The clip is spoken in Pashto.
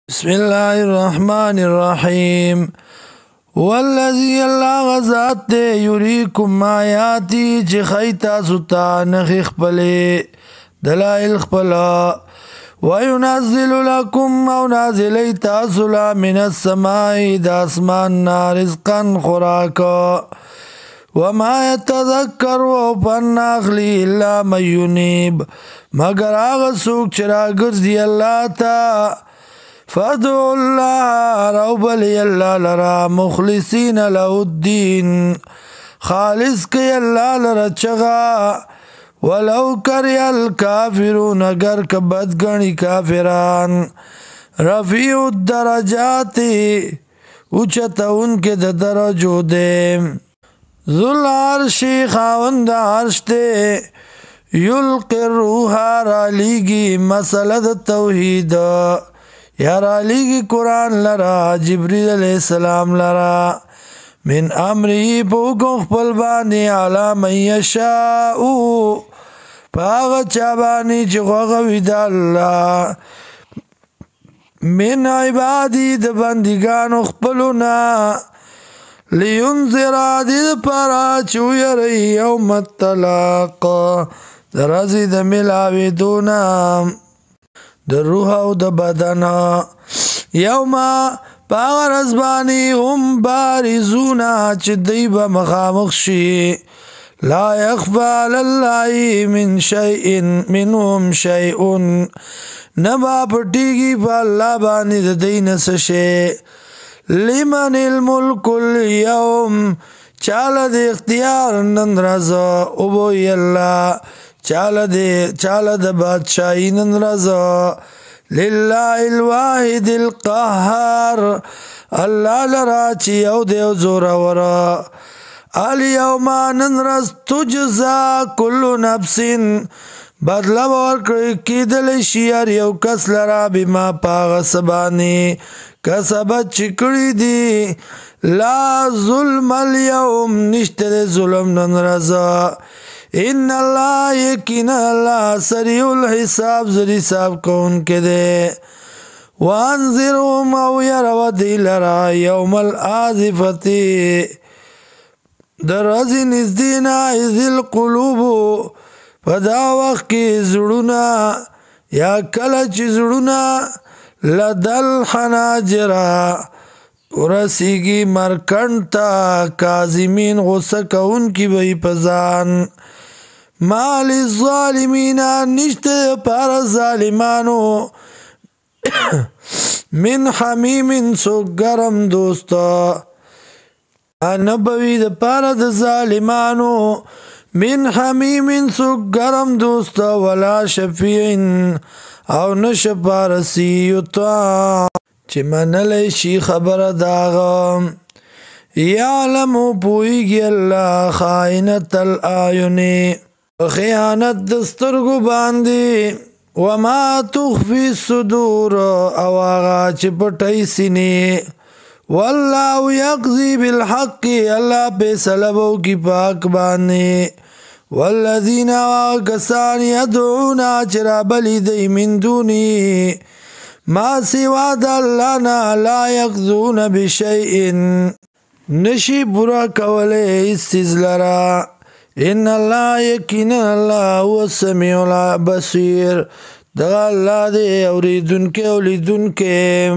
بسم الله الرحمن الرحيم والذي الله غزات يريكم آياتي چه خيتا ستا نخ خپل دلائل خپلا وينزل لكم او نازل تاسلا من السماء داسمان رزقا خوراكا وما يتذكر وفن اخلي الا من ينيب مگر آغا سوک چرا گرزی اللہ تا فادعوا الله رب الله لرا مخلصين له الدين خالص كي الله لرا چغا ولو كره الكافرون اگر کبد گنی کافران رفیع الدرجات اوچتا ان کے درجو دے ذو العرش خاوند عرش دے یلقی الروح رالیگی مسئلہ توحید یا رالیگی قرآن لرا جبریل علیہ السلام لرا من امری پوکن خپل بانی علا من یشاؤ پاغ چابانی چی خوغوی دا اللہ من عبادی دا بندگان خپلونا لینذر دید پارا چوی رئی یوم الطلاق درازی دا ملاوی دونا در روح او د بدن یوما پاغر ازبانی هم بارزونا چه دیب مخامخ شی لا یخفى علی اللہ من شیئن منهم شیئن نبا پٹیگی پا اللہ بانی د دین سشے لمن الملک اليوم چال د اختیار نندرزا ابوی اللہ چال د بادشاہی نندرزا للہ الواحد القہار اللہ لرا چی او دیو زورا ورا الیوم نندرز تجزا کل نفس بدلا ورکڑی کی دل شیار یو کس لرا بما پاغ سبانی کسبت چکڑی دی لا ظلم اليوم نشتر ظلم نندرزا ان اللہ یقین اللہ سریع الحساب زر حساب کون کے دے وانذرهم او یرو دی لرا یوم الآزفتی در ازی نزدینا از القلوب پدا وقت کی زڑونا یا کلچ زڑونا لدل حناجرہ ورسیگی مرکنتا کازمین غصہ کون کی بھئی پزان مال الظالمین نشت پار ظالمانو من حمیم سو گرم دوستا نبوی د پار د ظالمانو من حمیم سو گرم دوستا ولا شفیعن او نشپارسی یطا چه منلی شی خبر داغم یعلمو پویگی اللہ خائنت الآیونی خیانت دسترگو باندی وما تخفی الصدور او آغا چه پٹی سینی واللہ یقضی بالحق اللہ پہ سلبو کی پاک باندی والذین آغسان یدعونا چرا بلی دی من دونی ما سوا دا اللہ نا لا یقضون بشیئن نشی برا کولے استیز لرا ان اللہ یقین اللہ هو السمیع البصیر دغا اللہ دے اوریدن کے